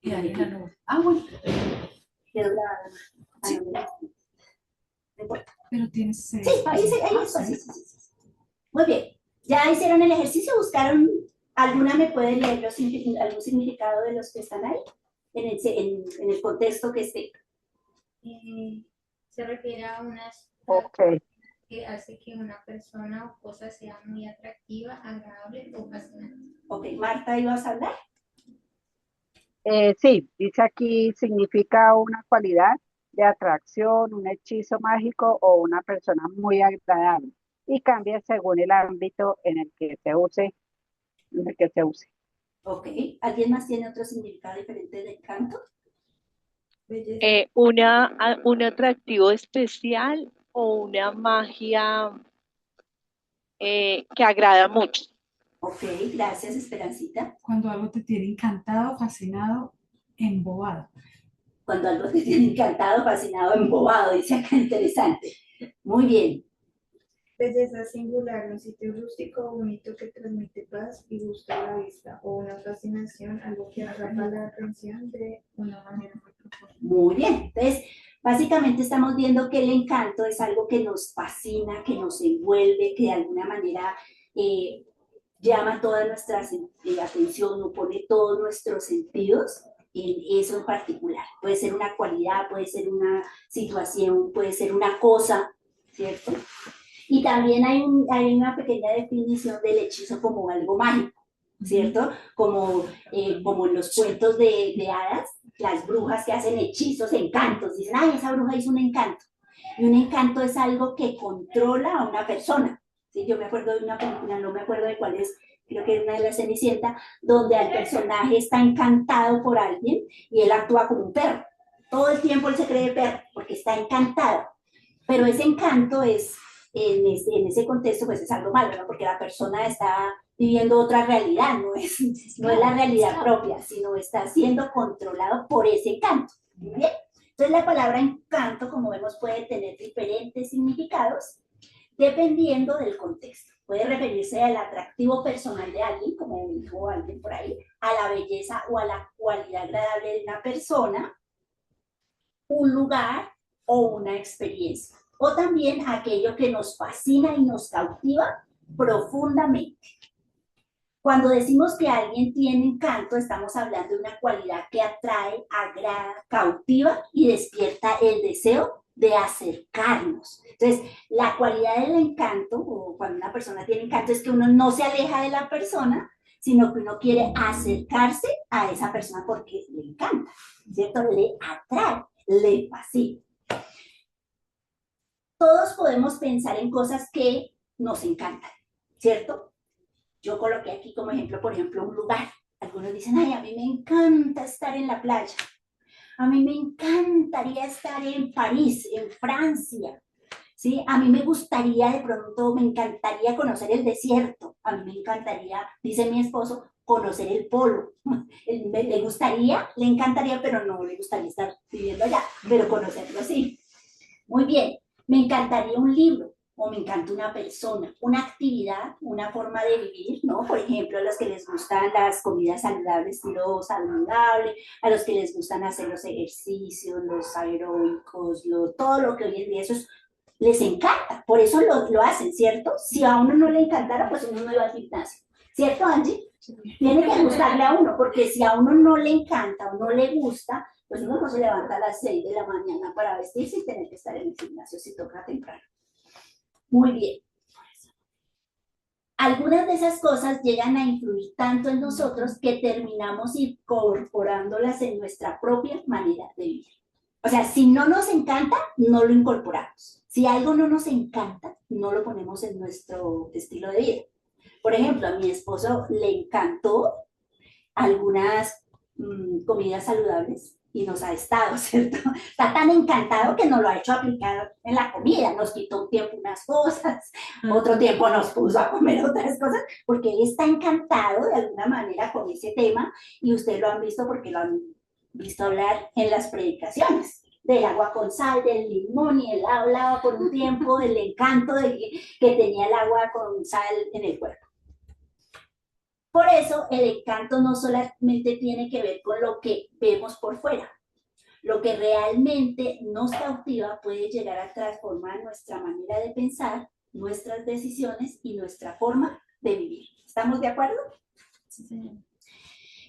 Y ahí en la nube. Ah, bueno. Quedó grabada. Ah, Sí, no, no importa. pero tienes Sí, ahí, espacio. ahí Ah, está, sí, sí. sí, sí, sí. Muy bien. ¿Ya hicieron el ejercicio? ¿Buscaron alguna? ¿Me puede leer algún significado de los que están ahí? En el contexto que esté. Eh, Se refiere a una Ok, que hace que una persona o cosa sea muy atractiva, agradable o fascinante. Ok, Marta, ¿ibas a hablar? sí, dice aquí significa una cualidad de atracción, un hechizo mágico o una persona muy agradable y cambia según el ámbito en el que se use. Ok. ¿Alguien más tiene otro significado diferente de encanto? Belleza. Un atractivo especial o una magia que agrada mucho. Ok, gracias, Esperancita. Cuando algo te tiene encantado, fascinado, embobado. Cuando algo te tiene encantado, fascinado, embobado, dice acá, interesante. Muy bien. Belleza singular, un sitio rústico o bonito que transmite paz y gusto a la vista, o una fascinación, algo que atrapa la atención de una manera muy profunda. Muy bien. Entonces, básicamente estamos viendo que el encanto es algo que nos fascina, que nos envuelve, que de alguna manera eh, llama toda nuestra atención o pone todos nuestros sentidos en eso en particular. Puede ser una cualidad, puede ser una situación, puede ser una cosa, ¿cierto? Y también hay una pequeña definición del hechizo como algo mágico, ¿cierto? Como en los cuentos de hadas, las brujas que hacen hechizos, encantos, dicen, ay, esa bruja hizo un encanto. Y un encanto es algo que controla a una persona. ¿Sí? Yo me acuerdo de una película, no me acuerdo de cuál es, creo que es una de las Cenicienta, donde el personaje está encantado por alguien y él actúa como un perro. Todo el tiempo él se cree perro porque está encantado. Pero ese encanto es, en ese contexto, pues es algo malo, ¿no? Porque la persona está viviendo otra realidad, no es la realidad propia, sino está siendo controlado por ese encanto. ¿Bien? Entonces la palabra encanto, como vemos, puede tener diferentes significados dependiendo del contexto. Puede referirse al atractivo personal de alguien, como dijo alguien por ahí, a la belleza o a la cualidad agradable de una persona, un lugar o una experiencia. O también aquello que nos fascina y nos cautiva profundamente. Cuando decimos que alguien tiene encanto, estamos hablando de una cualidad que atrae, agrada, cautiva y despierta el deseo de acercarnos. Entonces, la cualidad del encanto, o cuando una persona tiene encanto, es que uno no se aleja de la persona, sino que uno quiere acercarse a esa persona porque le encanta, ¿cierto? Le atrae, le fascina. Todos podemos pensar en cosas que nos encantan, ¿cierto? Yo coloqué aquí como ejemplo, por ejemplo, un lugar. Algunos dicen, ay, a mí me encanta estar en la playa. A mí me encantaría estar en París, en Francia. ¿Sí? A mí me gustaría, de pronto, me encantaría conocer el desierto. A mí me encantaría, dice mi esposo, conocer el polo. Le gustaría, le encantaría, pero no le gustaría estar viviendo allá, pero conocerlo sí. Muy bien, me encantaría un libro o me encanta una persona, una actividad, una forma de vivir, ¿no? Por ejemplo, a los que les gustan las comidas saludables, estilo saludable, a los que les gustan hacer los ejercicios, los aeróbicos, todo lo que hoy en día les encanta, por eso lo hacen, ¿cierto? Si a uno no le encantara, pues uno no iba al gimnasio, ¿cierto, Angie? Tiene que gustarle a uno, porque si a uno no le encanta o no le gusta, pues uno no se levanta a las 6 de la mañana para vestirse y tener que estar en el gimnasio si toca temprano. Muy bien. Algunas de esas cosas llegan a influir tanto en nosotros que terminamos incorporándolas en nuestra propia manera de vivir. O sea, si no nos encanta, no lo incorporamos. Si algo no nos encanta, no lo ponemos en nuestro estilo de vida. Por ejemplo, a mi esposo le encantó algunas comidas saludables y nos ha estado, ¿cierto? Está tan encantado que nos lo ha hecho aplicar en la comida, nos quitó un tiempo unas cosas, otro tiempo nos puso a comer otras cosas, porque él está encantado de alguna manera con ese tema y ustedes lo han visto porque lo han visto hablar en las predicaciones del agua con sal, del limón, y él hablaba por un tiempo del encanto que tenía el agua con sal en el cuerpo. Por eso el encanto no solamente tiene que ver con lo que vemos por fuera. Lo que realmente nos cautiva puede llegar a transformar nuestra manera de pensar, nuestras decisiones y nuestra forma de vivir. ¿Estamos de acuerdo? Sí, señor.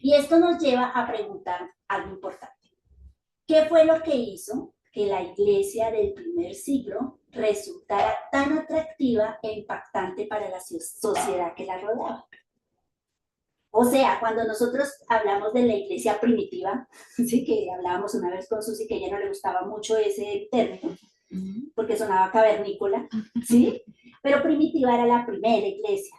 Y esto nos lleva a preguntar algo importante. ¿Qué fue lo que hizo que la iglesia del primer siglo resultara tan atractiva e impactante para la sociedad que la rodeaba? O sea, cuando nosotros hablamos de la iglesia primitiva, sí que hablábamos una vez con Susi que a ella no le gustaba mucho ese término, porque sonaba cavernícola, ¿sí? Pero primitiva era la primera iglesia,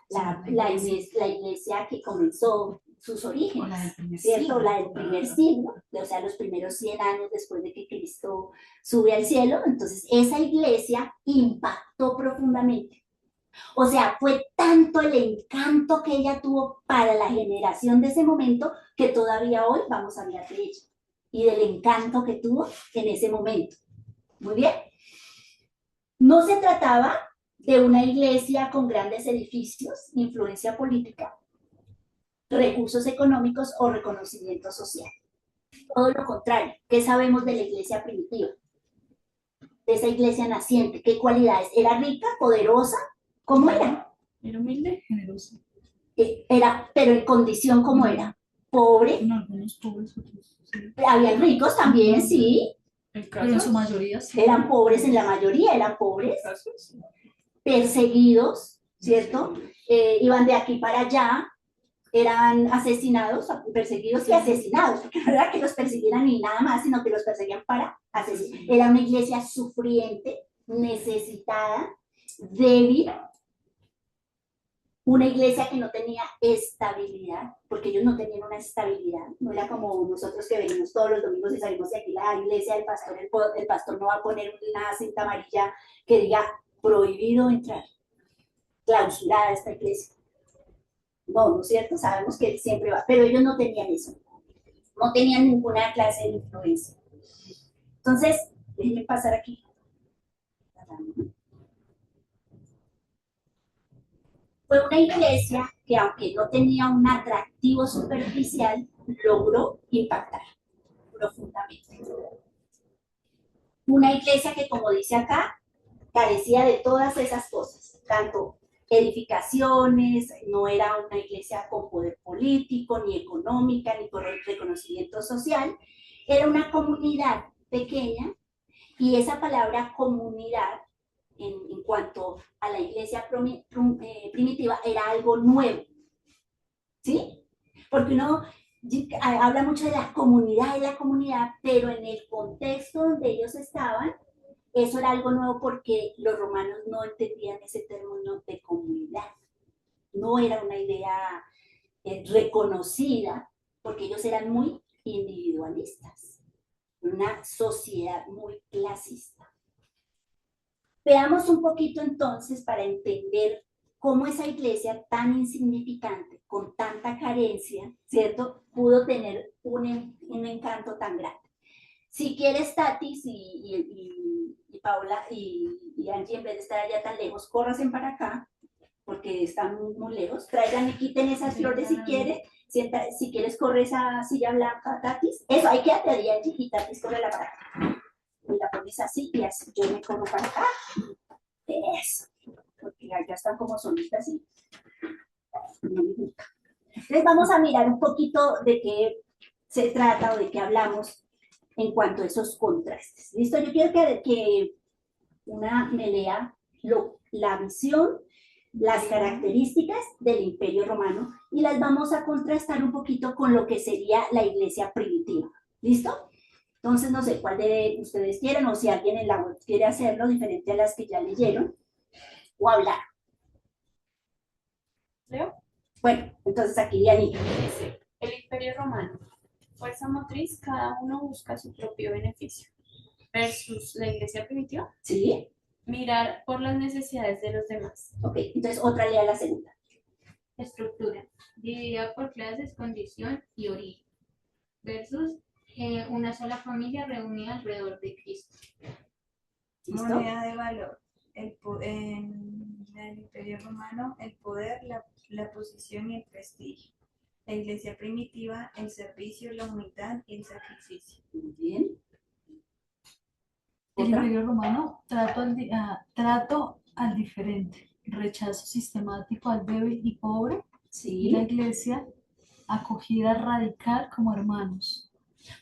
la iglesia que comenzó sus orígenes, ¿cierto? La del primer siglo, o sea, los primeros 100 años después de que Cristo sube al cielo. Entonces, esa iglesia impactó profundamente. O sea, fue tanto el encanto que ella tuvo para la generación de ese momento que todavía hoy vamos a hablar de ella y del encanto que tuvo en ese momento. Muy bien. No se trataba de una iglesia con grandes edificios, influencia política, recursos económicos o reconocimiento social. Todo lo contrario. ¿Qué sabemos de la iglesia primitiva? De esa iglesia naciente. ¿Qué cualidades? ¿Era rica, poderosa? ¿Cómo era? Era humilde, generoso. Pero en condición como era, pobre, No, algunos pobres, otros sí. habían ricos también, sí, Pero en su mayoría sí. eran pobres en la mayoría, eran pobres, perseguidos, ¿cierto? Iban de aquí para allá, eran asesinados, perseguidos y asesinados, porque no era que los persiguieran ni nada más, sino que los perseguían para asesinar. Era una iglesia sufriente, necesitada, débil, una iglesia que no tenía estabilidad, porque ellos no tenían una estabilidad, no era como nosotros que venimos todos los domingos y salimos de aquí la iglesia del pastor, el pastor no va a poner una cinta amarilla que diga prohibido entrar, clausurada esta iglesia. No, ¿no es cierto? Sabemos que él siempre va, pero ellos no tenían eso, no tenían ninguna clase de influencia. Entonces, déjenme pasar aquí. Fue una iglesia que, aunque no tenía un atractivo superficial, logró impactar profundamente. Una iglesia que, como dice acá, carecía de todas esas cosas, tanto edificaciones, no era una iglesia con poder político, ni económica, ni con reconocimiento social, era una comunidad pequeña, y esa palabra comunidad en cuanto a la iglesia primitiva era algo nuevo, ¿sí? Porque uno habla mucho de la comunidad, pero en el contexto donde ellos estaban, eso era algo nuevo porque los romanos no entendían ese término de comunidad. No era una idea reconocida, porque ellos eran muy individualistas, una sociedad muy clasista. Veamos un poquito entonces para entender cómo esa iglesia tan insignificante, con tanta carencia, ¿cierto?, pudo tener un encanto tan grande. Si quieres, Tatis y Paula y Angie, en vez de estar allá tan lejos, córranse para acá, porque están muy lejos. Traigan y quiten esas flores si quieren. Si quieres, corre esa silla blanca, Tatis. Eso, ahí quédate ahí, Angie, y Tatis, córrela para acá. Y la pones así y así yo me corro para acá. Eso, porque allá están como solitas y no me gusta. Entonces vamos a mirar un poquito de qué se trata o de qué hablamos en cuanto a esos contrastes. ¿Listo? Yo quiero que una me lea la visión, las características del Imperio Romano y las vamos a contrastar un poquito con lo que sería la iglesia primitiva. ¿Listo? Entonces, no sé cuál de ustedes quieren o si alguien en la web quiere hacerlo diferente a las que ya leyeron o hablar. ¿Leo? Bueno, entonces aquí Dianita. El Imperio Romano. Fuerza motriz, cada uno busca su propio beneficio. Versus la iglesia primitiva. ¿Sí? Mirar por las necesidades de los demás. Ok, entonces otra lea la segunda. Estructura, dividida por clases, condición y origen. Versus una sola familia reunida alrededor de Cristo. ¿Listo? Moneda de valor. En En el Imperio Romano, el poder, la posición y el prestigio. La iglesia primitiva, el servicio, la humildad y el sacrificio. Muy bien. El ¿Otra? Imperio Romano, trato al diferente, rechazo sistemático al débil y pobre, y la Sí. Iglesia, acogida radical como hermanos.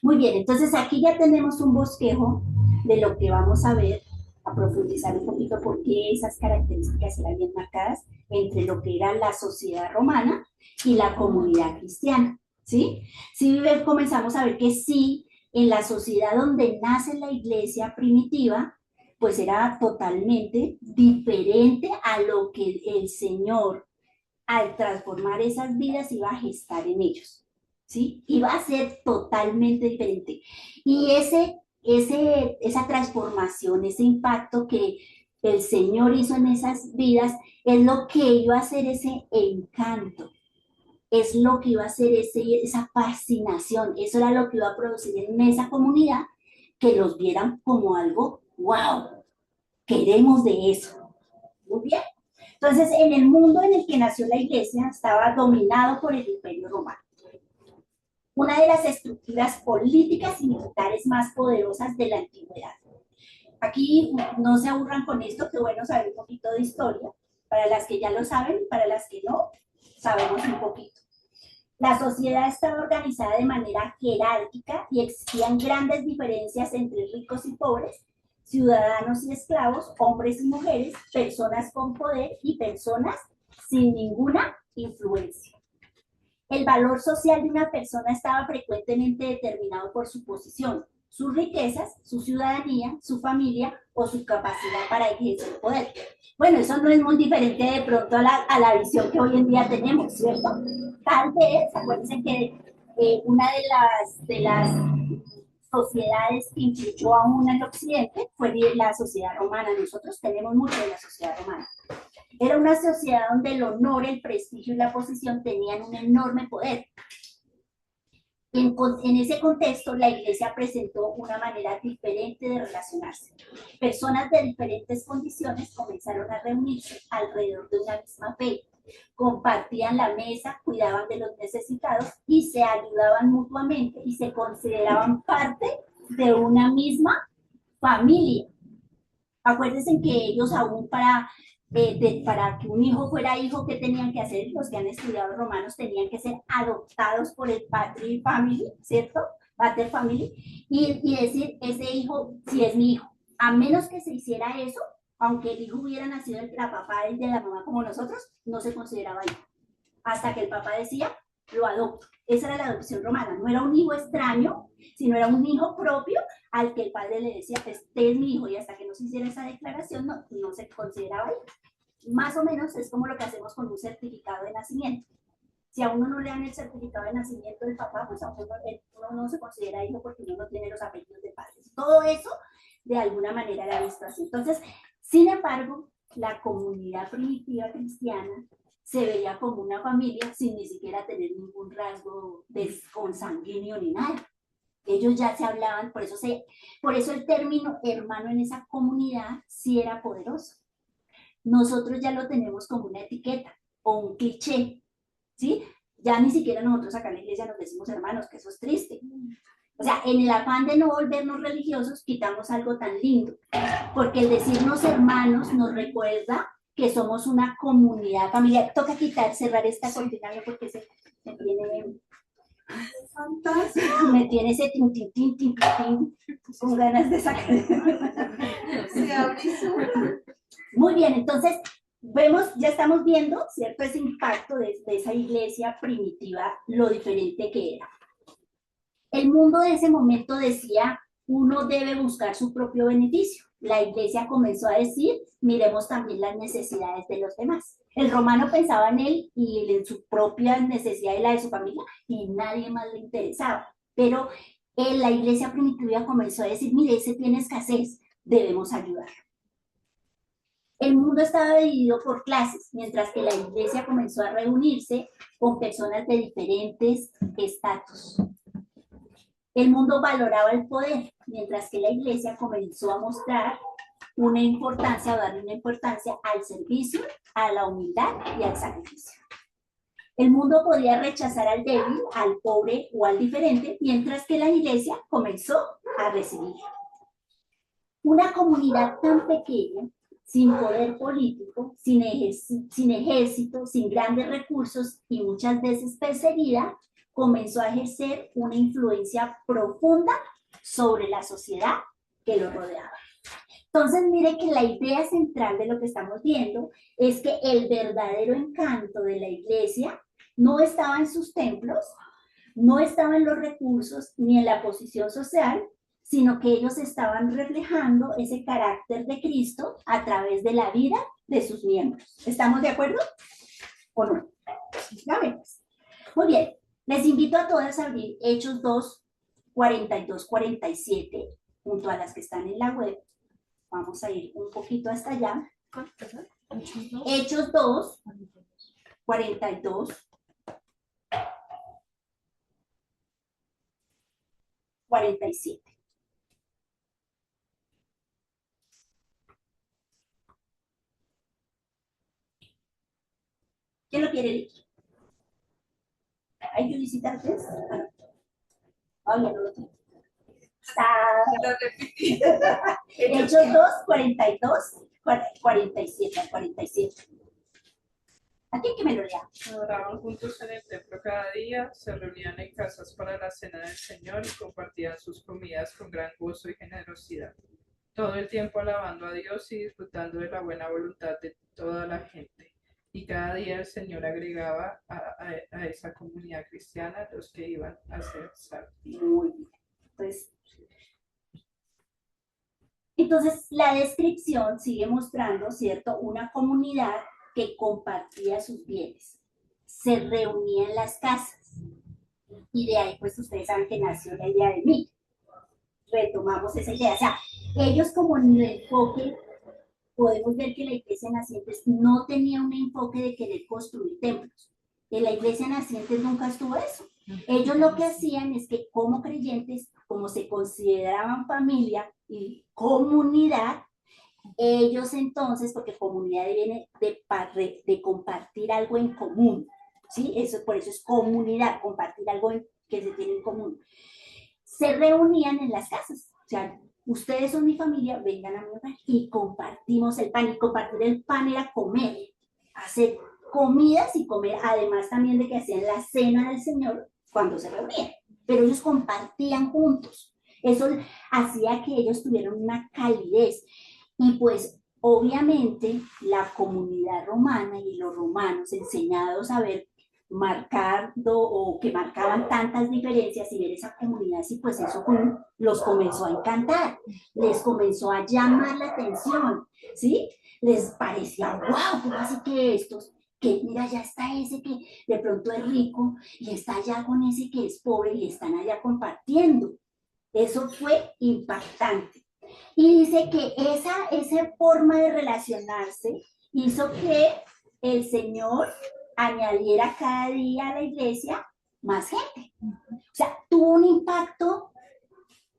Muy bien, entonces aquí ya tenemos un bosquejo de lo que vamos a ver, a profundizar un poquito por qué esas características eran bien marcadas entre lo que era la sociedad romana y la comunidad cristiana, ¿sí? Sí, comenzamos a ver que sí, en la sociedad donde nace la iglesia primitiva, pues era totalmente diferente a lo que el Señor, al transformar esas vidas, iba a gestar en ellos, ¿sí? Iba a ser totalmente diferente. Y esa transformación, ese impacto que el Señor hizo en esas vidas, es lo que iba a hacer ese encanto, es lo que iba a hacer esa fascinación, eso era lo que iba a producir en esa comunidad, que los vieran como algo, wow, queremos de eso. Muy bien. Entonces, en el mundo en el que nació la iglesia estaba dominado por el Imperio Romano, una de las estructuras políticas y militares más poderosas de la antigüedad. Aquí no se aburran con esto, que bueno saber un poquito de historia, para las que ya lo saben, para las que no, sabemos un poquito. La sociedad estaba organizada de manera jerárquica y existían grandes diferencias entre ricos y pobres, ciudadanos y esclavos, hombres y mujeres, personas con poder y personas sin ninguna influencia. El valor social de una persona estaba frecuentemente determinado por su posición, sus riquezas, su ciudadanía, su familia o su capacidad para ejercer poder. Bueno, eso no es muy diferente de pronto a la visión que hoy en día tenemos, ¿cierto? Tal vez, acuérdense que una de las sociedades que influyó aún en el occidente fue la sociedad romana. Nosotros tenemos mucho de la sociedad romana. Era una sociedad donde el honor, el prestigio y la posición tenían un enorme poder. En ese contexto, la iglesia presentó una manera diferente de relacionarse. Personas de diferentes condiciones comenzaron a reunirse alrededor de una misma fe. Compartían la mesa, cuidaban de los necesitados y se ayudaban mutuamente y se consideraban parte de una misma familia. Acuérdense que ellos aún para que un hijo fuera hijo, ¿qué tenían que hacer? Los que han estudiado romanos tenían que ser adoptados por el patri family, ¿cierto? Pater family, y decir, ese hijo, si es mi hijo. A menos que se hiciera eso, aunque el hijo hubiera nacido de la papá y de la mamá como nosotros, no se consideraba hijo. Hasta que el papá decía, lo adopto. Esa era la adopción romana, no era un hijo extraño, sino era un hijo propio al que el padre le decía, este es mi hijo, y hasta que no se hiciera esa declaración no se consideraba hijo. Más o menos es como lo que hacemos con un certificado de nacimiento. Si a uno no le dan el certificado de nacimiento del papá, pues a uno no se considera hijo porque uno no tiene los apellidos de padres. Todo eso, de alguna manera, era visto así. Entonces, sin embargo, la comunidad primitiva cristiana se veía como una familia sin ni siquiera tener ningún rasgo consanguíneo ni nada. Ellos ya se hablaban, por eso el término hermano en esa comunidad sí era poderoso. Nosotros ya lo tenemos como una etiqueta o un cliché, ¿sí? Ya ni siquiera nosotros acá en la iglesia nos decimos hermanos, que eso es triste. O sea, en el afán de no volvernos religiosos, quitamos algo tan lindo, porque el decirnos hermanos nos recuerda que somos una comunidad familiar. Toca cerrar esta cortina porque se tiene... Fantástico. Me tiene ese tin, con ganas de sacar. Se abre Muy bien, entonces ya estamos viendo, ¿cierto? Ese impacto de esa iglesia primitiva, lo diferente que era. El mundo de ese momento decía, uno debe buscar su propio beneficio. La iglesia comenzó a decir, miremos también las necesidades de los demás. El romano pensaba en él y en su propia necesidad y la de su familia, y nadie más le interesaba. Pero la iglesia primitiva comenzó a decir, mire, ese tiene escasez, debemos ayudar. El mundo estaba dividido por clases, mientras que la iglesia comenzó a reunirse con personas de diferentes estatus. El mundo valoraba el poder, mientras que la iglesia comenzó a mostrar una importancia o darle una importancia al servicio, a la humildad y al sacrificio. El mundo podía rechazar al débil, al pobre o al diferente, mientras que la iglesia comenzó a recibirlo. Una comunidad tan pequeña, sin poder político, sin ejército, sin grandes recursos y muchas veces perseguida, comenzó a ejercer una influencia profunda sobre la sociedad que lo rodeaba. Entonces, mire que la idea central de lo que estamos viendo es que el verdadero encanto de la iglesia no estaba en sus templos, no estaba en los recursos ni en la posición social, sino que ellos estaban reflejando ese carácter de Cristo a través de la vida de sus miembros. ¿Estamos de acuerdo? ¿O no? Ya vemos. Muy bien, les invito a todas a abrir Hechos 2, 42, 47, junto a las que están en la web. Vamos a ir un poquito hasta allá. Hechos 2, 42, 47. ¿Quién lo quiere leer? ¿Hay que visitar tres? Ay, ya no lo tengo. Hechos 2, 42, 47, 47. ¿A quién que me lo lea? Adoraban juntos en el templo cada día, se reunían en casas para la cena del Señor y compartían sus comidas con gran gozo y generosidad. Todo el tiempo alabando a Dios y disfrutando de la buena voluntad de toda la gente. Y cada día el Señor agregaba a esa comunidad cristiana los que iban a ser salvos. Muy bien. Pues, entonces, la descripción sigue mostrando, ¿cierto? Una comunidad que compartía sus bienes, se reunía en las casas. Y de ahí, pues, ustedes saben que nació la idea de mí. Retomamos esa idea. O sea, ellos como en el enfoque, podemos ver que la iglesia Nacientes no tenía un enfoque de querer construir templos. En la iglesia Nacientes nunca estuvo eso. Ellos lo que hacían es que como creyentes, como se consideraban familia y comunidad, ellos entonces, porque comunidad viene de compartir algo en común, ¿sí? Eso, por eso es comunidad, compartir algo que se tiene en común. Se reunían en las casas, o sea, ustedes son mi familia, vengan a mi hogar y compartimos el pan. Y compartir el pan era comer, hacer comidas y comer, además también de que hacían la cena del Señor cuando se reunían, pero ellos compartían juntos. Eso hacía que ellos tuvieran una calidez. Y pues obviamente la comunidad romana y los romanos enseñados a ver marcando o que marcaban tantas diferencias y ver esa comunidad, y pues eso los comenzó a encantar, les comenzó a llamar la atención, ¿sí? Les parecía, wow, ¿cómo así que estos? Que mira, ya está ese que de pronto es rico y está allá con ese que es pobre y están allá compartiendo. Eso fue impactante. Y dice que esa forma de relacionarse hizo que el Señor añadiera cada día a la iglesia más gente. O sea, tuvo un impacto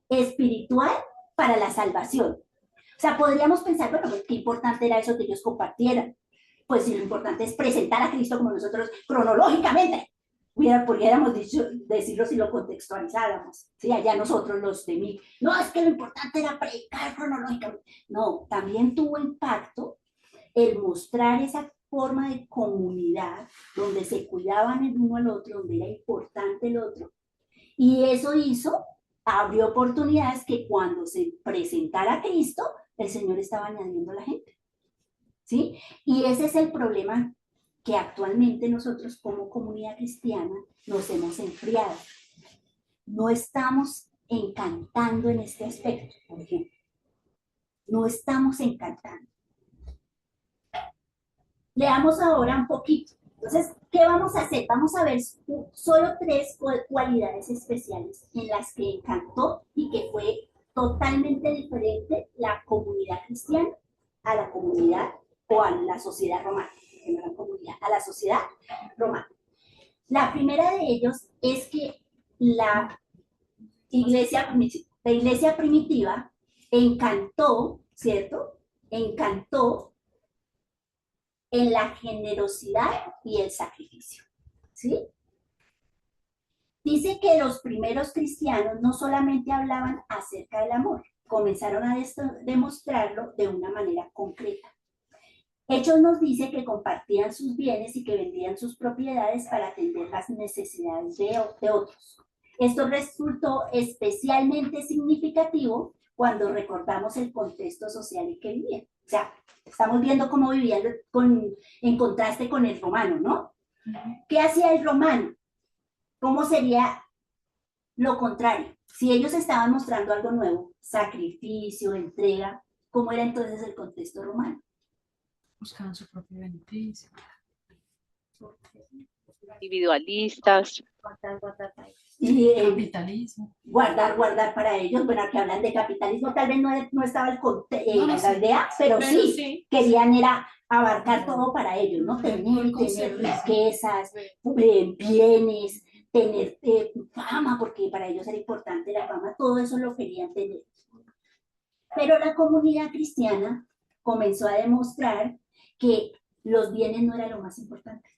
espiritual para la salvación. O sea, podríamos pensar, bueno, pues qué importante era eso que ellos compartieran. Pues si lo importante es presentar a Cristo como nosotros cronológicamente, pudiéramos decirlo si lo contextualizáramos, ¿sí? Allá nosotros los de mí, no, es que lo importante era predicar cronológicamente. No, también tuvo impacto el mostrar esa forma de comunidad donde se cuidaban el uno al otro, donde era importante el otro, y eso abrió oportunidades que cuando se presentara a Cristo, el Señor estaba añadiendo a la gente, ¿sí? Y ese es el problema que actualmente nosotros como comunidad cristiana nos hemos enfriado. No estamos encantando en este aspecto, por ejemplo. No estamos encantando. Leamos ahora un poquito. Entonces, ¿qué vamos a hacer? Vamos a ver solo 3 cualidades especiales en las que encantó y que fue totalmente diferente la comunidad cristiana a la comunidad o a la sociedad romana. A la sociedad romana. La primera de ellos es que la iglesia primitiva encantó, ¿cierto? encantó en la generosidad y el sacrificio, ¿sí? Dice que los primeros cristianos no solamente hablaban acerca del amor, comenzaron a demostrarlo de una manera concreta. Hechos nos dice que compartían sus bienes y que vendían sus propiedades para atender las necesidades de otros. Esto resultó especialmente significativo cuando recordamos el contexto social en que vivían. O sea, estamos viendo cómo vivían en contraste con el romano, ¿no? ¿Qué hacía el romano? ¿Cómo sería lo contrario? Si ellos estaban mostrando algo nuevo, sacrificio, entrega, ¿cómo era entonces el contexto romano? Buscaban su propio beneficio. Individualistas. Y Capitalismo. guardar para ellos. Bueno, que hablan de capitalismo, tal vez no estaba la sí. idea, pero sí, querían era abarcar todo para ellos, ¿no? Muy Tener conscientes. riquezas, bienes, tener fama, porque para ellos era importante la fama, todo eso lo querían tener. Pero la comunidad cristiana comenzó a demostrar que los bienes no era lo más importante.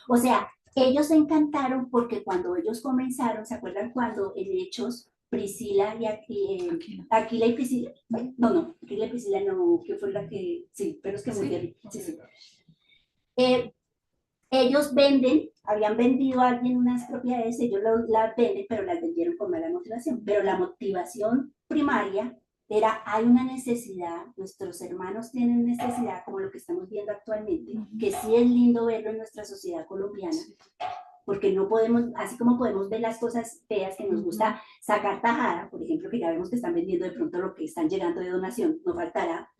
O sea, ellos se encantaron porque cuando ellos comenzaron, ¿se acuerdan cuando en Hechos Priscila y Aquila y Priscila? No, Aquila y Priscila no, que fue la que, sí, pero es que murieron. Sí. Ellos habían vendido a alguien unas propiedades, ellos las venden, pero las vendieron con mala motivación. Pero la motivación primaria era, hay una necesidad, nuestros hermanos tienen necesidad, como lo que estamos viendo actualmente, que sí es lindo verlo en nuestra sociedad colombiana, porque no podemos, así como podemos ver las cosas feas que nos gusta sacar tajada, por ejemplo, que ya vemos que están vendiendo de pronto lo que están llegando de donación, no faltará,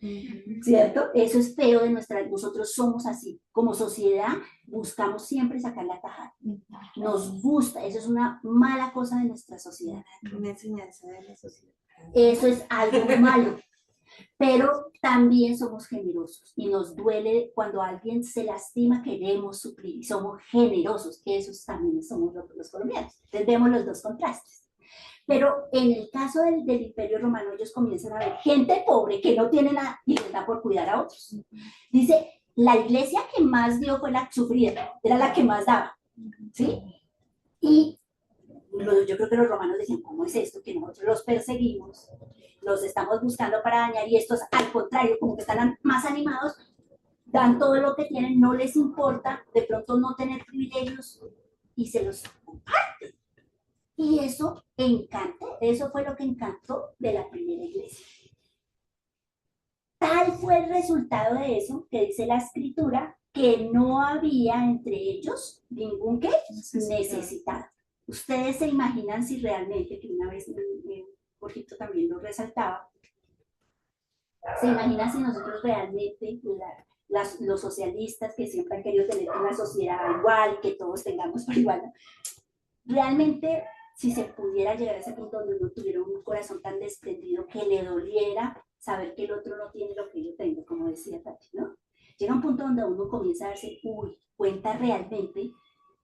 ¿cierto? Eso es feo de nosotros somos así, como sociedad buscamos siempre sacar la tajada, nos gusta, eso es una mala cosa de nuestra sociedad. Una enseñanza de la sociedad. Eso es algo malo, pero también somos generosos y nos duele cuando alguien se lastima, queremos suplir y somos generosos, esos también somos los colombianos. Entonces vemos los dos contrastes. Pero en el caso del Imperio Romano, ellos comienzan a ver gente pobre que no tiene nada y les da por cuidar a otros. Dice, la iglesia que más dio fue la sufrida, era la que más daba, ¿sí? Y yo creo que los romanos decían, ¿cómo es esto? Que nosotros los perseguimos, los estamos buscando para dañar y estos al contrario, como que están más animados, dan todo lo que tienen, no les importa de pronto no tener privilegios y se los comparten. Y eso encantó, eso fue lo que encantó de la primera iglesia. Tal fue el resultado de eso, que dice la escritura, que no había entre ellos ningún ¿qué? Necesitado. Ustedes se imaginan si realmente, que una vez Jorgito también lo resaltaba, se imaginan si nosotros realmente, los socialistas que siempre han querido tener una sociedad igual, que todos tengamos por igual, ¿no? Realmente si se pudiera llegar a ese punto donde no tuviera un corazón tan desprendido que le doliera saber que el otro no tiene lo que yo tengo, como decía Tati, ¿no? Llega un punto donde uno comienza a darse cuenta realmente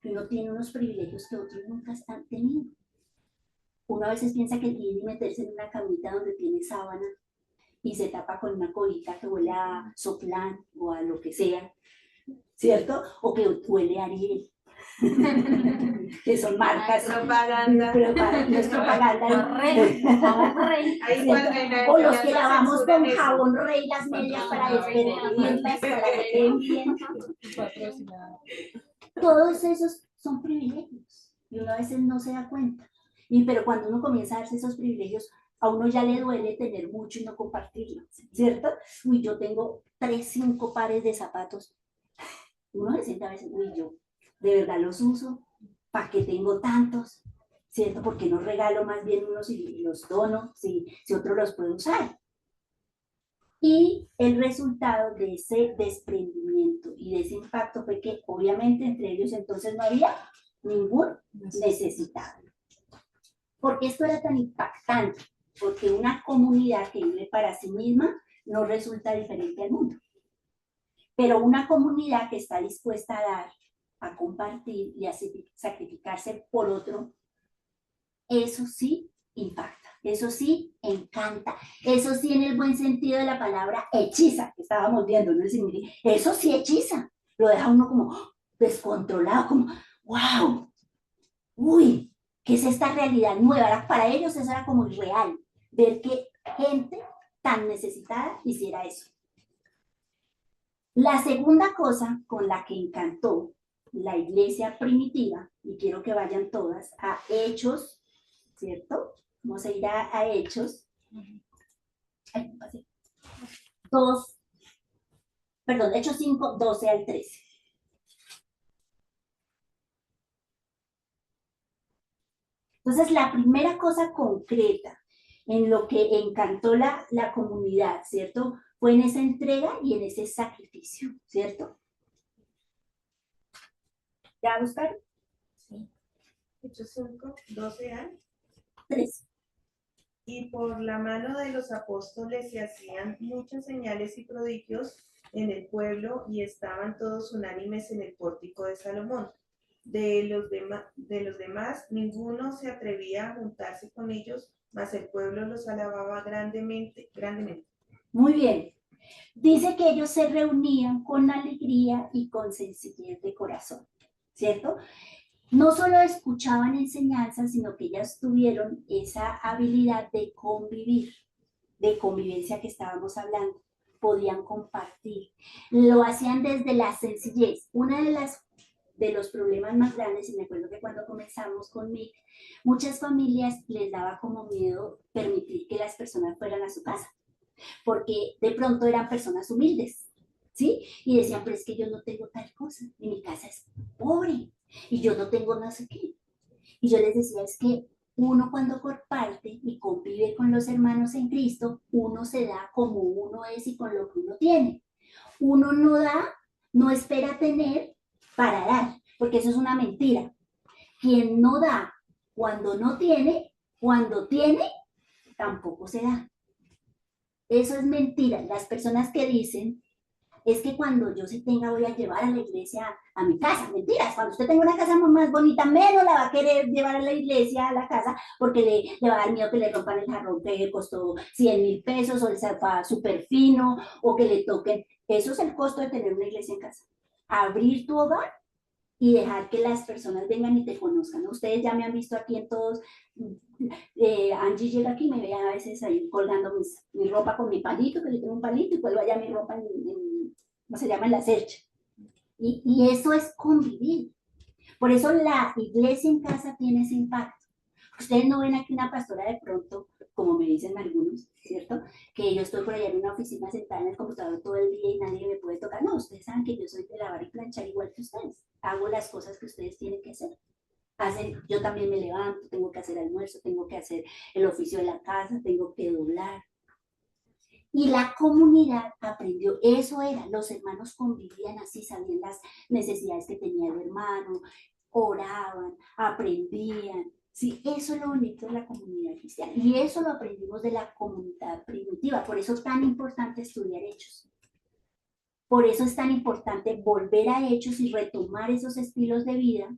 que uno tiene unos privilegios que otros nunca están teniendo. Uno a veces piensa que tiene que meterse en una camita donde tiene sábana y se tapa con una cobija que huele a Soplán o a lo que sea, ¿cierto? O que huele a Ariel. Que son marcas. Propaganda. No es propaganda. O los que lavamos con jabón rey las medias para despedirlas, para que queden bien. Todos esos son privilegios y uno a veces no se da cuenta. Pero cuando uno comienza a darse esos privilegios, a uno ya le duele tener mucho y no compartirlo, ¿cierto? Uy, yo tengo 5 pares de zapatos. Uno se siente a veces, uy, yo de verdad los uso, ¿para qué tengo tantos? ¿Cierto? Porque no regalo más bien unos y los dono, si otro los puede usar. Y el resultado de ese desprendimiento y de ese impacto fue que obviamente entre ellos entonces no había ningún necesitado. ¿Por qué esto era tan impactante? Porque una comunidad que vive para sí misma no resulta diferente al mundo. Pero una comunidad que está dispuesta a dar, a compartir y a sacrificarse por otro, eso sí impacta. Eso sí, encanta. Eso sí, en el buen sentido de la palabra, hechiza, que estábamos viendo, ¿no? Eso sí hechiza. Lo deja uno como descontrolado, como, wow, uy, ¿qué es esta realidad nueva? Para ellos eso era como irreal, ver que gente tan necesitada hiciera eso. La segunda cosa con la que encantó la iglesia primitiva, y quiero que vayan todas a Hechos, ¿cierto? Vamos a ir a Hechos. Ay, 2, perdón, Hechos 5, 12 al 13. Entonces, la primera cosa concreta en lo que encantó la comunidad, ¿cierto? Fue en esa entrega y en ese sacrificio, ¿cierto? ¿Ya buscaron? Sí. Hechos 5, 12 al 13. Y por la mano de los apóstoles se hacían muchas señales y prodigios en el pueblo y estaban todos unánimes en el pórtico de Salomón. De los demás, ninguno se atrevía a juntarse con ellos, mas el pueblo los alababa grandemente. Muy bien. Dice que ellos se reunían con alegría y con sencillez de corazón, ¿cierto? No solo escuchaban enseñanzas, sino que ellas tuvieron esa habilidad de convivir, de convivencia que estábamos hablando. Podían compartir. Lo hacían desde la sencillez. Una de los problemas más grandes, y me acuerdo que cuando comenzamos con Mick, muchas familias les daba como miedo permitir que las personas fueran a su casa, porque de pronto eran personas humildes, ¿sí? Y decían, pero es que yo no tengo tal cosa, y mi casa es pobre, y yo no tengo no sé qué. Y yo les decía, es que uno cuando comparte y convive con los hermanos en Cristo, uno se da como uno es y con lo que uno tiene. Uno no da, no espera tener para dar, porque eso es una mentira. Quien no da cuando no tiene, cuando tiene, tampoco se da. Eso es mentira. Las personas que dicen, es que cuando yo se tenga voy a llevar a la iglesia a mi casa. Mentiras, cuando usted tenga una casa más bonita, menos la va a querer llevar a la iglesia, a la casa, porque le va a dar miedo que le rompan el jarrón que costó 100,000 pesos, o el sofá súper fino, o que le toquen. Eso es el costo de tener una iglesia en casa. Abrir tu hogar y dejar que las personas vengan y te conozcan. Ustedes ya me han visto aquí en todos. Angie llega aquí y me ve a veces ahí colgando mi ropa con mi palito, que yo tengo un palito, y cuelgo allá mi ropa ¿cómo se llama? En la cercha. Y eso es convivir. Por eso la iglesia en casa tiene ese impacto. Ustedes no ven aquí una pastora de pronto, como me dicen algunos, ¿cierto? Que yo estoy por allá en una oficina sentada en el computador todo el día y nadie me puede tocar. No, ustedes saben que yo soy de lavar y planchar igual que ustedes. Hago las cosas que ustedes tienen que hacer. Yo también me levanto, tengo que hacer almuerzo, tengo que hacer el oficio de la casa, tengo que doblar. Y la comunidad aprendió, eso era, los hermanos convivían así, sabían las necesidades que tenía el hermano, oraban, aprendían. Sí, eso es lo bonito de la comunidad cristiana. Y eso lo aprendimos de la comunidad primitiva. Por eso es tan importante estudiar Hechos. Por eso es tan importante volver a Hechos y retomar esos estilos de vida,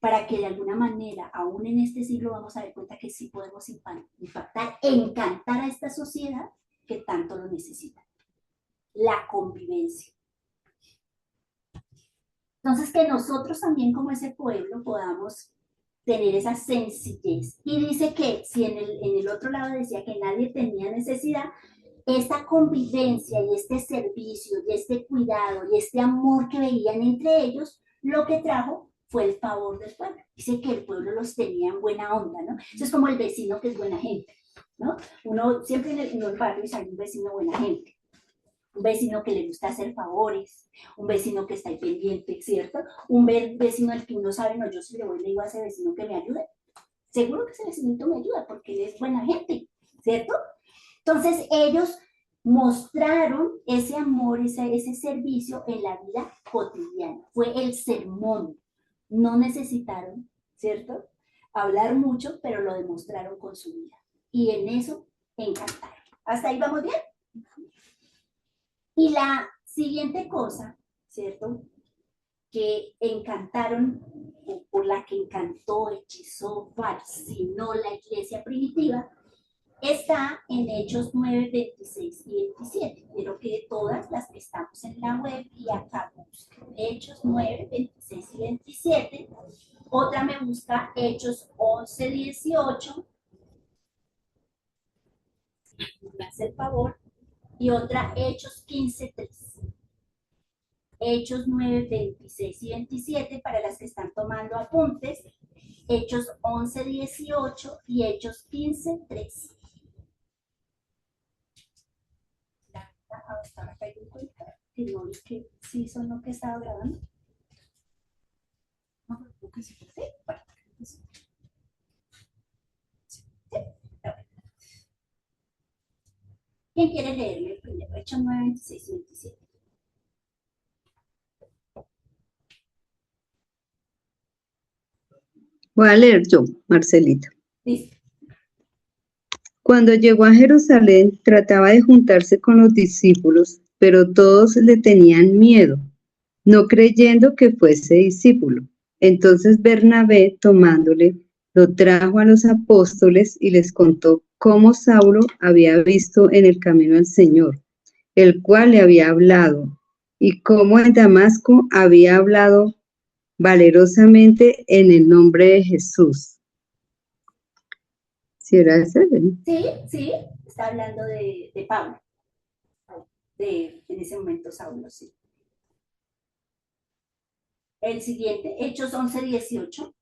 para que de alguna manera, aún en este siglo, vamos a dar cuenta que sí podemos impactar, encantar a esta sociedad que tanto lo necesita. La convivencia. Entonces, que nosotros también como ese pueblo podamos tener esa sencillez. Y dice que si en el otro lado decía que nadie tenía necesidad, esta convivencia y este servicio y este cuidado y este amor que veían entre ellos, lo que trajo fue el favor del pueblo. Dice que el pueblo los tenía en buena onda, ¿no? Eso es como el vecino que es buena gente, ¿no? Uno siempre en los barrios hay un vecino buena gente, un vecino que le gusta hacer favores, un vecino que está ahí pendiente, ¿cierto? Un vecino al que uno sabe, no, yo si le voy le digo a ese vecino que me ayude. Seguro que ese vecinito me ayuda porque él es buena gente, ¿cierto? Entonces ellos mostraron ese amor, ese servicio en la vida cotidiana. Fue el sermón. No necesitaron, ¿cierto?, hablar mucho, pero lo demostraron con su vida. Y en eso encantaron. ¿Hasta ahí vamos bien? Y la siguiente cosa, ¿cierto?, que encantaron, o por la que encantó, hechizó, fascinó la iglesia primitiva, está en Hechos 9, 26 y 27. Quiero que todas las que estamos en la web y acá busquen Hechos 9, 26 y 27. Otra me busca Hechos 11, 18. Me hace el favor. Y otra Hechos 15, 3. Hechos 9, 26 y 27 para las que están tomando apuntes. Hechos 11, 18 y Hechos 15, 3. Hasta acá hay un cuenta que no vi que sí son lo que estaba grabando. No, creo que sí. Sí, bueno, sí. ¿Quién quiere leerle primero? Hechos 9, 26 y 27. Voy a leer yo, Marcelita. Listo. Cuando llegó a Jerusalén, trataba de juntarse con los discípulos, pero todos le tenían miedo, no creyendo que fuese discípulo. Entonces Bernabé, tomándole, lo trajo a los apóstoles y les contó cómo Saulo había visto en el camino al Señor, el cual le había hablado, y cómo en Damasco había hablado valerosamente en el nombre de Jesús. ¿Sí era ese? Sí, está hablando de Pablo. En ese momento Saulo, sí. El siguiente, Hechos 11, 18.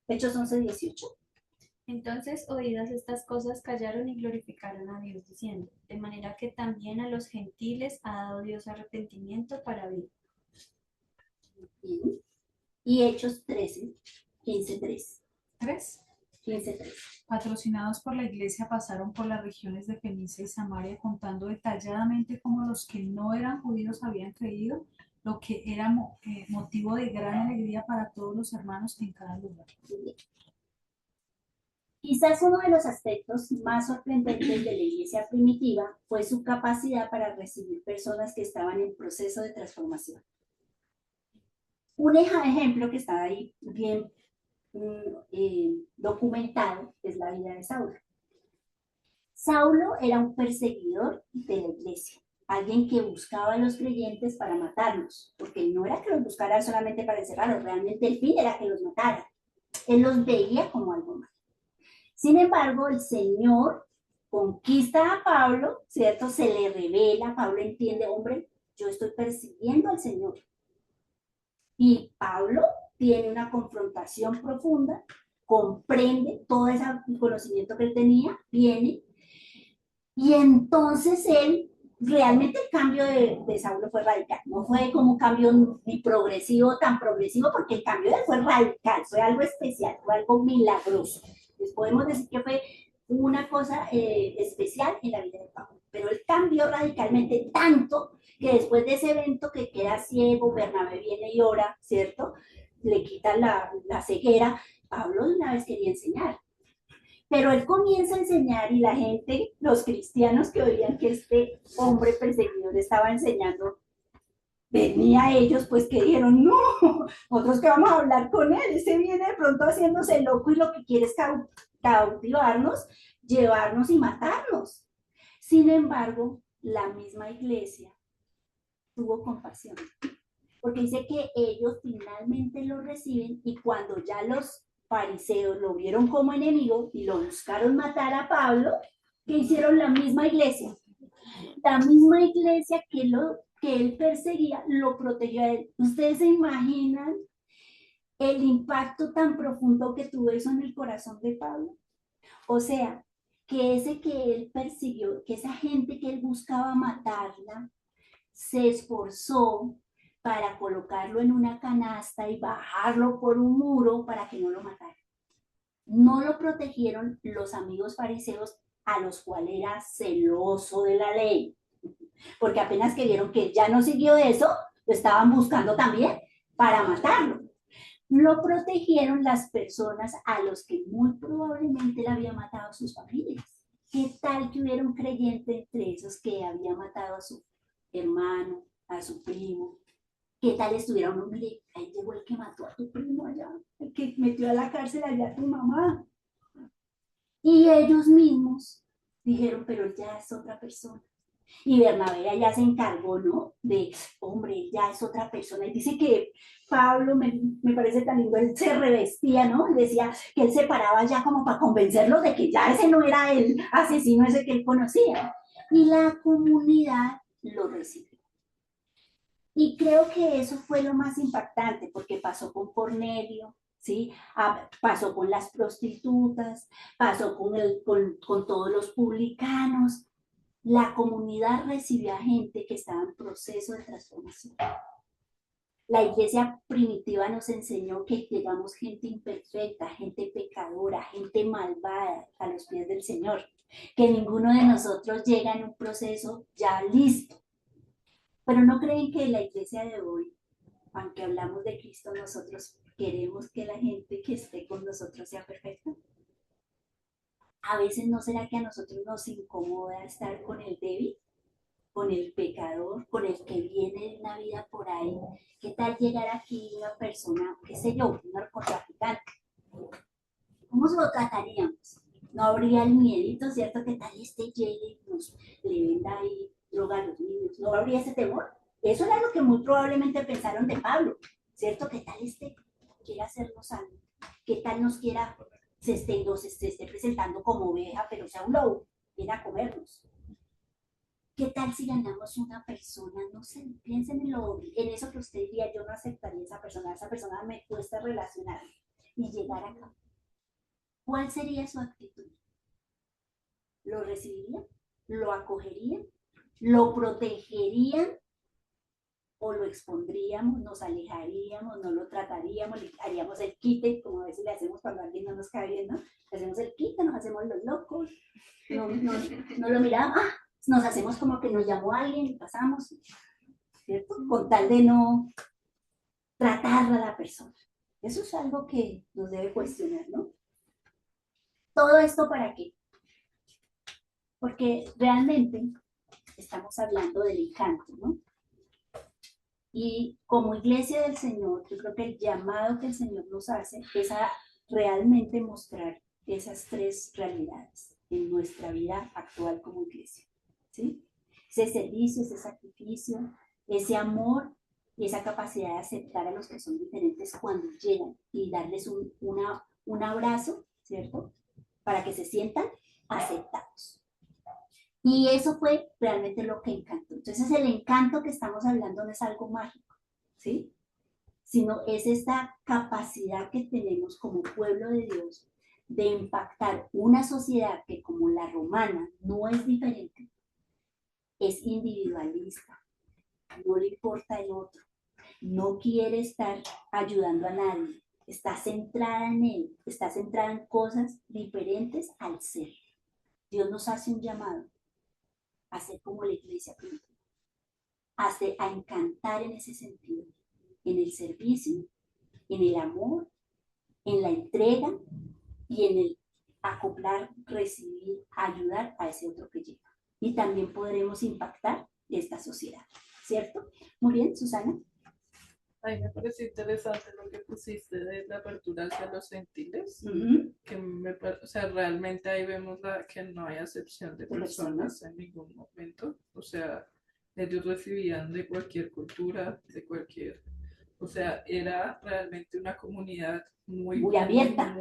Hechos 11, 18. Entonces, oídas estas cosas, callaron y glorificaron a Dios, diciendo, de manera que también a los gentiles ha dado Dios arrepentimiento para vida. Bien. Y Hechos 13, 15, 3. 3. 15, 3. Patrocinados por la iglesia, pasaron por las regiones de Fenicia y Samaria, contando detalladamente cómo los que no eran judíos habían creído, lo que era motivo de gran alegría para todos los hermanos en cada lugar. Quizás uno de los aspectos más sorprendentes de la iglesia primitiva fue su capacidad para recibir personas que estaban en proceso de transformación. Un ejemplo que está ahí bien documentado es la vida de Saulo. Saulo era un perseguidor de la iglesia, alguien que buscaba a los creyentes para matarlos, porque no era que los buscara solamente para encerrarlos, realmente el fin era que los matara. Él los veía como algo malo. Sin embargo, el Señor conquista a Pablo, ¿cierto? Se le revela, Pablo entiende, hombre, yo estoy persiguiendo al Señor. Y Pablo tiene una confrontación profunda, comprende todo ese conocimiento que él tenía, viene, y entonces él, realmente el cambio de Saulo fue radical, no fue como un cambio ni progresivo, tan progresivo, porque el cambio de él fue radical, fue algo especial, fue algo milagroso. Entonces podemos decir que fue una cosa especial en la vida de Pablo, pero él cambió radicalmente tanto que después de ese evento que queda ciego, Bernabé viene y ora, ¿cierto? Le quitan la ceguera, Pablo de una vez quería enseñar. Pero él comienza a enseñar y la gente, los cristianos que oían que este hombre perseguidor estaba enseñando, venía a ellos, pues que dijeron, no, nosotros que vamos a hablar con él, ese viene de pronto haciéndose loco y lo que quiere es cautivarnos, llevarnos y matarnos. Sin embargo, la misma iglesia tuvo compasión, porque dice que ellos finalmente lo reciben y cuando ya los fariseos lo vieron como enemigo y lo buscaron matar a Pablo, que hicieron la misma iglesia. La misma iglesia que él perseguía, lo protegió a él. ¿Ustedes se imaginan el impacto tan profundo que tuvo eso en el corazón de Pablo? O sea, que ese que él persiguió, que esa gente que él buscaba matarla, se esforzó para colocarlo en una canasta y bajarlo por un muro para que no lo mataran. No lo protegieron los amigos fariseos a los cuales era celoso de la ley, porque apenas que vieron que ya no siguió eso, lo estaban buscando también para matarlo. Lo protegieron las personas a los que muy probablemente le había matado a sus familias. ¿Qué tal que hubiera un creyente entre esos que había matado a su hermano, a su primo? ¿Qué tal estuviera uno? Mire, ahí llegó el que mató a tu primo allá, el que metió a la cárcel allá a tu mamá. Y ellos mismos dijeron, pero ya es otra persona. Y Bernabé allá se encargó, ¿no? De, hombre, ya es otra persona. Y dice que Pablo, me parece tan lindo, él se revestía, ¿no? Y decía que él se paraba ya como para convencerlos de que ya ese no era el asesino ese que él conocía. Y la comunidad lo recibió. Y creo que eso fue lo más impactante, porque pasó con Cornelio, ¿sí? Pasó con las prostitutas, pasó con todos los publicanos. La comunidad recibió a gente que estaba en proceso de transformación. La iglesia primitiva nos enseñó que llegamos gente imperfecta, gente pecadora, gente malvada a los pies del Señor, que ninguno de nosotros llega en un proceso ya listo. Pero ¿no creen que la iglesia de hoy, aunque hablamos de Cristo, nosotros queremos que la gente que esté con nosotros sea perfecta? A veces ¿no será que a nosotros nos incomoda estar con el débil, con el pecador, con el que viene de una vida por ahí? ¿Qué tal llegar aquí una persona, qué sé yo, un narcotraficante? ¿Cómo se lo trataríamos? No habría el miedito, ¿cierto? ¿Qué tal llegue y le venda ahí droga a los niños? ¿No habría ese temor? Eso era lo que muy probablemente pensaron de Pablo, ¿cierto? ¿Qué tal quiera hacernos algo? ¿Qué tal nos esté presentando como oveja, pero sea un lobo, viene a comernos? ¿Qué tal si ganamos una persona? No sé, piensen en eso que usted diría, yo no aceptaría esa persona me cuesta relacionar y llegar acá. ¿Cuál sería su actitud? ¿Lo recibirían? ¿Lo acogerían? ¿Lo protegerían? ¿O lo expondríamos, nos alejaríamos, no lo trataríamos, le haríamos el quite, como a veces le hacemos cuando alguien no nos cae bien, ¿no? Le hacemos el quite, nos hacemos los locos, no lo miramos, nos hacemos como que nos llamó alguien y pasamos, ¿cierto? Con tal de no tratar a la persona. Eso es algo que nos debe cuestionar, ¿no? ¿Todo esto para qué? Porque realmente estamos hablando del encanto, ¿no? Y como iglesia del Señor, yo creo que el llamado que el Señor nos hace es a realmente mostrar esas tres realidades en nuestra vida actual como iglesia, ¿sí? Ese servicio, ese sacrificio, ese amor y esa capacidad de aceptar a los que son diferentes cuando llegan y darles un abrazo, ¿cierto? Para que se sientan aceptados. Y eso fue realmente lo que encantó. Entonces el encanto que estamos hablando no es algo mágico, ¿sí? Sino es esta capacidad que tenemos como pueblo de Dios de impactar una sociedad que como la romana no es diferente, es individualista, no le importa el otro, no quiere estar ayudando a nadie, está centrada en él, está centrada en cosas diferentes al ser. Dios nos hace un llamado a ser como la iglesia primitiva, a encantar en ese sentido, en el servicio, en el amor, en la entrega y en el acoplar, recibir, ayudar a ese otro que llega. Y también podremos impactar esta sociedad, ¿cierto? Muy bien, Susana. Ay, me pareció interesante lo que pusiste de la apertura hacia los gentiles, que o sea, realmente ahí vemos que no hay acepción de personas en ningún momento, o sea, ellos recibían de cualquier cultura, de cualquier, o sea, era realmente una comunidad muy abierta,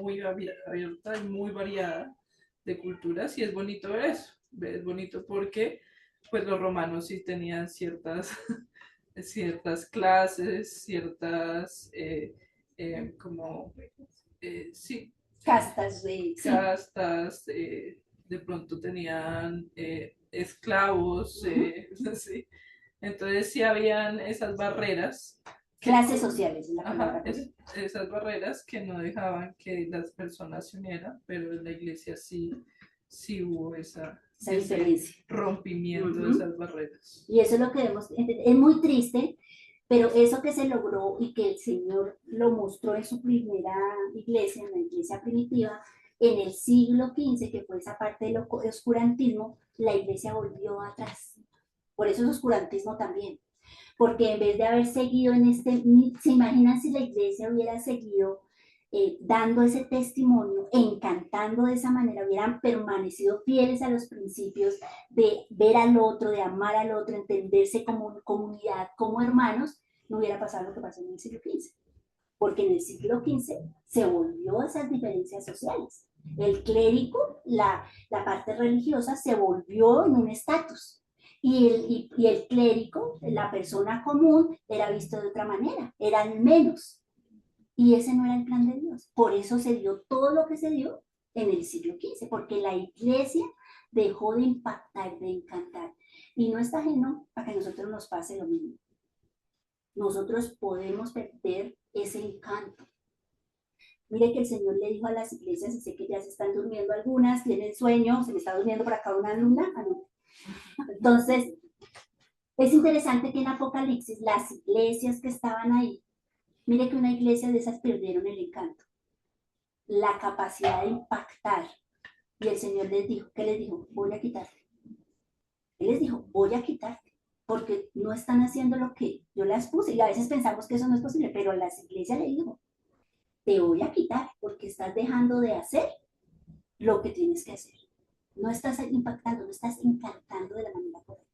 abierta y muy variada de culturas, y es bonito ver eso, es bonito porque pues los romanos sí tenían ciertas clases, ciertas sí, castas, de pronto tenían esclavos, sí. Entonces sí habían esas barreras. Clases sociales, es la palabra. Esas barreras que no dejaban que las personas se unieran, pero en la iglesia sí hubo ese rompimiento de esas barreras. Y eso es lo que vemos, es muy triste, pero eso que se logró y que el Señor lo mostró en su primera iglesia, en la iglesia primitiva, en el siglo XV, que fue esa parte del oscurantismo, la iglesia volvió atrás. Por eso es oscurantismo también, porque en vez de haber seguido ¿se imaginan si la iglesia hubiera seguido dando ese testimonio, encantando de esa manera, hubieran permanecido fieles a los principios de ver al otro, de amar al otro, entenderse como comunidad, como hermanos, no hubiera pasado lo que pasó en el siglo XV? Porque en el siglo XV se volvió esas diferencias sociales. El clérigo, la parte religiosa, se volvió en un estatus. Y el clérigo, la persona común, era visto de otra manera, eran menos. Y ese no era el plan de Dios. Por eso se dio todo lo que se dio en el siglo XV, porque la iglesia dejó de impactar, de encantar. Y no está ajeno a que a nosotros nos pase lo mismo. Nosotros podemos perder ese encanto. Mire que el Señor le dijo a las iglesias, y sé que ya se están durmiendo algunas, tienen sueño, se me está durmiendo por acá una alumna. Entonces, es interesante que en Apocalipsis las iglesias que estaban ahí, mire que una iglesia de esas perdieron el encanto, la capacidad de impactar. Y el Señor les dijo, ¿qué les dijo? Voy a quitarte. Él les dijo, voy a quitarte, porque no están haciendo lo que yo las puse. Y a veces pensamos que eso no es posible, pero las iglesias le dijo, te voy a quitar porque estás dejando de hacer lo que tienes que hacer. No estás impactando, no estás encantando de la manera correcta.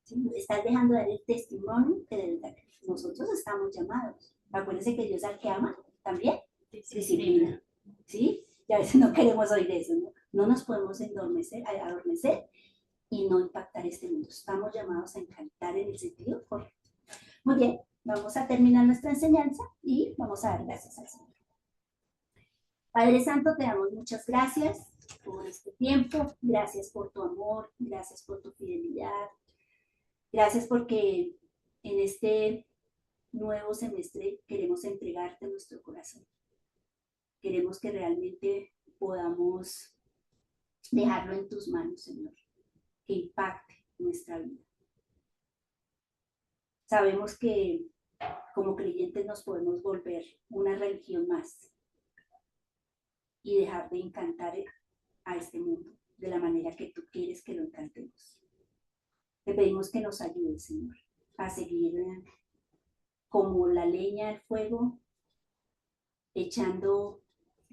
¿Sí? Estás dejando de dar el testimonio que de verdad nosotros estamos llamados. Acuérdense que Dios al que ama también disciplina. ¿Sí? Y a veces no queremos oír eso, ¿no? No nos podemos adormecer y no impactar este mundo. Estamos llamados a encantar en el sentido correcto. Muy bien, vamos a terminar nuestra enseñanza y vamos a dar gracias al Señor. Padre Santo, te damos muchas gracias por este tiempo, gracias por tu amor, gracias por tu fidelidad, gracias porque en este nuevo semestre queremos entregarte nuestro corazón. Queremos que realmente podamos dejarlo en tus manos, Señor, que impacte nuestra vida. Sabemos que como creyentes nos podemos volver una religión más y dejar de encantar a este mundo de la manera que tú quieres que lo encantemos. Te pedimos que nos ayudes, Señor, a seguir como la leña al fuego, echando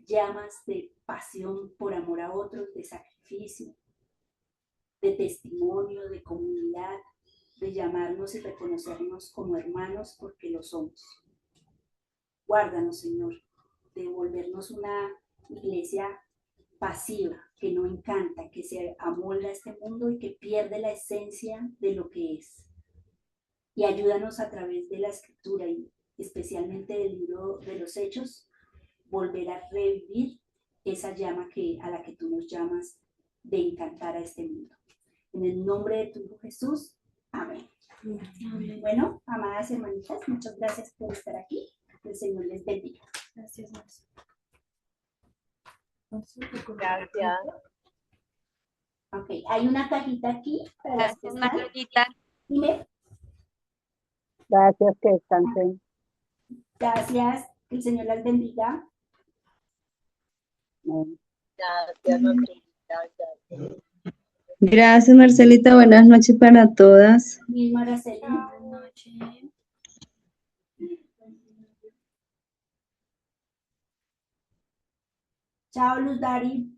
llamas de pasión por amor a otros, de sacrificio, de testimonio, de comunidad, de llamarnos y reconocernos como hermanos porque lo somos. Guárdanos, Señor, de volvernos una iglesia pasiva, que no encanta, que se amolda a este mundo y que pierde la esencia de lo que es. Y ayúdanos a través de la escritura y especialmente del libro de los Hechos, volver a revivir esa llama a la que tú nos llamas de encantar a este mundo. En el nombre de tu Hijo Jesús, amén. Amén. Bueno, amadas hermanitas, muchas gracias por estar aquí. El Señor les bendiga. Gracias, Marcia. Gracias. Ok, hay una cajita aquí para las que Gracias, están. Margarita. Dime. Gracias, que descansen. Gracias, que el Señor las bendiga. Amén. Gracias, Margarita. Gracias. Gracias, Marcelita. Buenas noches para todas. Mismo, Araceli. Buenas noches. Chao, Luz Dari.